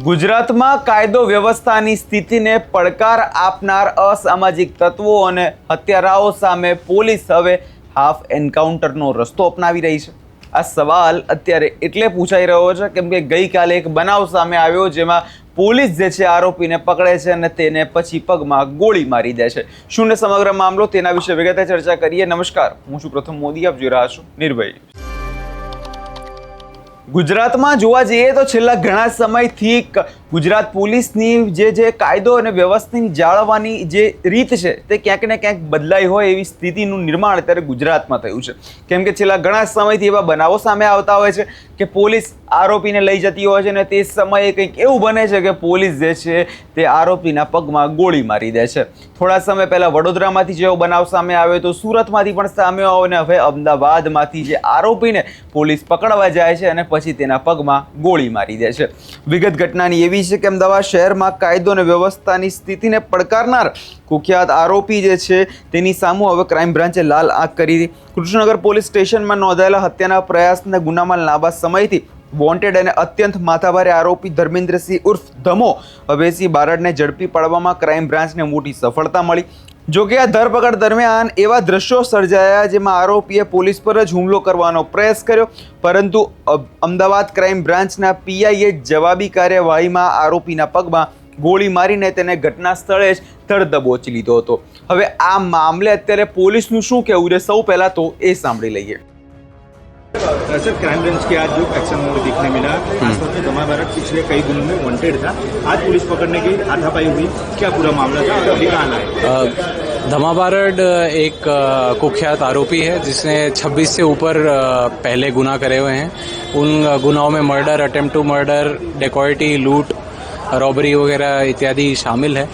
ગુજરાતમાં કાયદો વ્યવસ્થાની સ્થિતિને પડકાર આપનાર અસામાજિક તત્વો અને હત્યારાઓ સામે પોલીસ હવે હાફ એન્કાઉન્ટરનો રસ્તો અપનાવી રહી છે। આ સવાલ અત્યારે એટલે પૂછાઈ રહ્યો છે કેમ કે ગઈકાલે એક બનાવ સામે આવ્યો જેમાં પોલીસ જે છે આરોપીને પકડે છે અને તેને પછી પગમાં ગોળી મારી દે છે। શું ને સમગ્ર મામલો તેના વિશે વિગતે ચર્ચા કરીએ। નમસ્કાર, હું છું પ્રથમ મોદી, આપ જોઈ રહ્યા છો નિર્ભય। ગુજરાતમાં જોવા જઈએ તો છેલ્લા ઘણા સમયથી ગુજરાત પોલીસની જે કાયદો અને વ્યવસ્થાની જાળવવાની જે રીત છે તે ક્યાંક ને ક્યાંક બદલાઈ હોય એવી સ્થિતિનું નિર્માણ અત્યારે ગુજરાતમાં થયું છે। કેમ કે છેલ્લા ઘણા સમયથી એવા બનાવો સામે આવતા હોય છે કે પોલીસ આરોપીને લઈ જતી હોય છે અને તે સમયે કંઈક એવું બને છે કે પોલીસ જે છે તે આરોપીના પગમાં ગોળી મારી દે છે। થોડા સમય પહેલાં વડોદરામાંથી જેવો બનાવ સામે આવ્યો તો સુરતમાંથી પણ સામે આવ્યો અને હવે અમદાવાદમાંથી જે આરોપીને પોલીસ પકડવા જાય છે અને પછી તેના પગમાં ગોળી મારી દે છે। વિગત ઘટનાની એવી છે કે અમદાવાદ શહેરમાં કાયદો અને વ્યવસ્થાની સ્થિતિને પડકારનાર કુખ્યાત આરોપી જે છે તેની સામે હવે ક્રાઇમ બ્રાન્ચે લાલ આંખ કરી। કૃષ્ણનગર પોલીસ સ્ટેશનમાં નોંધાયેલા હત્યાના પ્રયાસના ગુનામાં લાંબા સમયથી વોન્ટેડ અને અત્યંત માથાભારે આરોપી ધર્મેન્દ્રસિંહ ઉર્ફ ધમો અભયસિંહ બારડને ઝડપી પાડવામાં ક્રાઇમ બ્રાન્ચને મોટી સફળતા મળી। જોકે આ ધરપકડ દરમિયાન એવા દ્રશ્યો સર્જાયા જેમાં આરોપીએ પોલીસ પર જ હુમલો કરવાનો પ્રયાસ કર્યો, પરંતુ અમદાવાદ ક્રાઇમ બ્રાન્ચના પીઆઈએ જવાબી કાર્યવાહીમાં આરોપીના પગમાં ગોળી મારીને તેને ઘટના સ્થળે જ ધર દબોચી લીધો હતો। હવે આ મામલે અત્યારે પોલીસનું શું કહેવું છે સૌ પહેલાં તો એ સાંભળી લઈએ। सर, क्राइम ब्रांच के आज जो एक्शन मोड देखने मिला, खासतौर पे धमा भारत पिछले कई दिनों में वांटेड था, आज पुलिस पकड़ने की हाथापाई हुई, क्या पूरा मामला था, अभी कहाँ आए? धमा भारत एक कुख्यात आरोपी है जिसने 26 से ऊपर पहले गुनाह करे हुए हैं। उन गुनाहों में मर्डर, अटेम्प्ट टू मर्डर, डेकॉयटी, लूट, रॉबरी वगैरह इत्यादि शामिल है।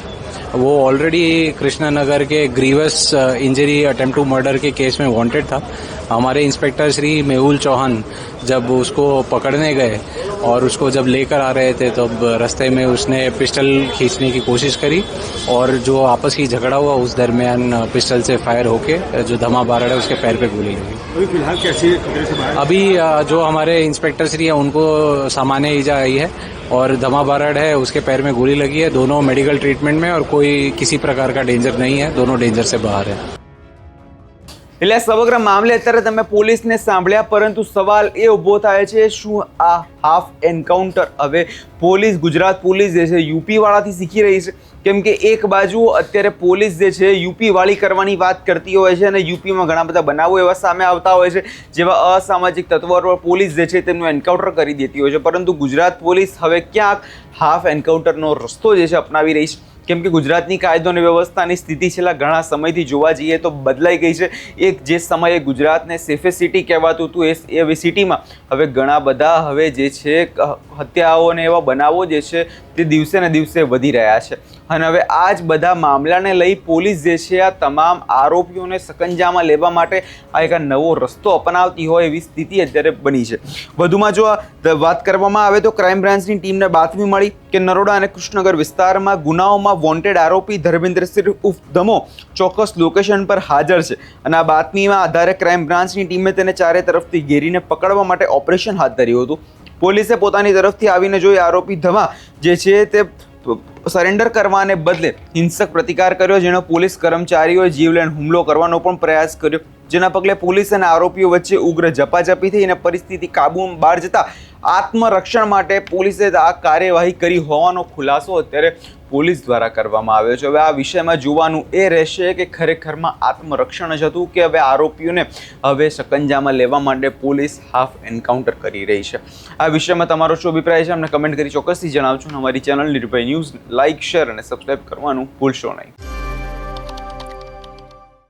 वो ऑलरेडी कृष्णनगर के grievous injury attempt to murder के केस में वांटेड था। हमारे इंस्पेक्टर श्री मेहुल चौहान जब उसको पकड़ने गए और उसको जब लेकर आ रहे थे तो रास्ते में उसने पिस्टल खींचने की कोशिश करी और जो आपस की झगड़ा हुआ उस दरमियान पिस्टल से फायर होके जो धमा बारड़ है उसके पैर पे गोली लगी। अभी फिलहाल कैसे खतरे से बाहर? अभी जो हमारे इंस्पेक्टर श्री है उनको सामान्य ईजा आई है और धमा बारड़ है उसके पैर में गोली लगी है। दोनों मेडिकल ट्रीटमेंट में और कोई किसी प्रकार का डेंजर नहीं है, दोनों डेंजर से बाहर है। એટલે સમગ્ર મામલે અત્યારે તમે પોલીસને સાંભળ્યા, પરંતુ સવાલ એ ઊભો થાય છે શું આ હાફ એન્કાઉન્ટર હવે પોલીસ, ગુજરાત પોલીસ જે છે યુપી વાળાથી શીખી રહી છે? કેમ કે એક બાજુ અત્યારે પોલીસ જે છે યુપી વાળી કરવાની વાત કરતી હોય છે અને યુપીમાં ઘણા બધા બનાવો એવા સામે આવતા હોય છે જેવા અસામાજિક તત્વો પર પોલીસ જે છે તેમનું એન્કાઉન્ટર કરી દેતી હોય છે, પરંતુ ગુજરાત પોલીસ હવે ક્યાંક હાફ એન્કાઉન્ટરનો રસ્તો જે છે અપનાવી રહી છે। કેમ કે ગુજરાતની કાયદો અને વ્યવસ્થાની સ્થિતિ છેલ્લા ઘણા સમયથી જોવા જઈએ તો બદલાઈ ગઈ છે। એક જે સમયે ગુજરાતને સેફેસ્ટ સિટી કહેવાતું હતું એવી સિટીમાં હવે ઘણા બધા હવે જે છે હત્યાઓ અને એવા બનાવો જે છે તે દિવસે ને દિવસે વધી રહ્યા છે અને હવે આ જ બધા મામલાને લઈ પોલીસ જે છે આ તમામ આરોપીઓને સકંજામાં લેવા માટે આ એક નવો રસ્તો અપનાવતી હોય એવી સ્થિતિ અત્યારે બની છે। વધુમાં જો વાત કરવામાં આવે તો ક્રાઇમ બ્રાન્ચની ટીમને બાતમી મળી કે નરોડા અને કૃષ્ણનગર વિસ્તારમાં ગુનાઓમાં વોન્ટેડ આરોપી ધર્મેન્દ્રસિંહ ઉર્ફ ધમો ચોક્કસ લોકેશન પર હાજર છે અને આ બાતમીના આધારે ક્રાઇમ બ્રાન્ચની ટીમે તેને ચારે તરફથી ઘેરીને પકડવા માટે ઓપરેશન હાથ ધર્યું હતું। પોલીસે પોતાની તરફથી આવીને જોઈ આરોપી ધમા જે છે તે સરેન્ડર કરવાને બદલે હિંસક પ્રતિકાર કર્યો, જેનો પોલીસ કર્મચારીઓએ જીવલેણ હુમલો કરવાનો પણ પ્રયાસ કર્યો, જેના પગલે પોલીસ અને આરોપીઓ વચ્ચે ઉગ્ર ઝપાઝપી થઈ અને પરિસ્થિતિ કાબૂમાં બહાર જતા આત્મરક્ષણ માટે પોલીસે આ કાર્યવાહી કરી હોવાનો ખુલાસો અત્યારે પોલીસ દ્વારા કરવામાં આવ્યો છે। હવે આ વિષયમાં જોવાનું એ રહેશે કે ખરેખરમાં આત્મરક્ષણ જ હતું કે હવે આરોપીઓને હવે સકંજામાં લેવા માટે પોલીસ હાફ એન્કાઉન્ટર કરી રહી છે। આ વિષયમાં તમારો શું અભિપ્રાય છે અમને કમેન્ટ કરી ચોક્કસથી જણાવજો। અમારી ચેનલ નિર્ભય ન્યૂઝ લાઇક, શેર અને સબસ્ક્રાઇબ કરવાનું ભૂલશો નહીં।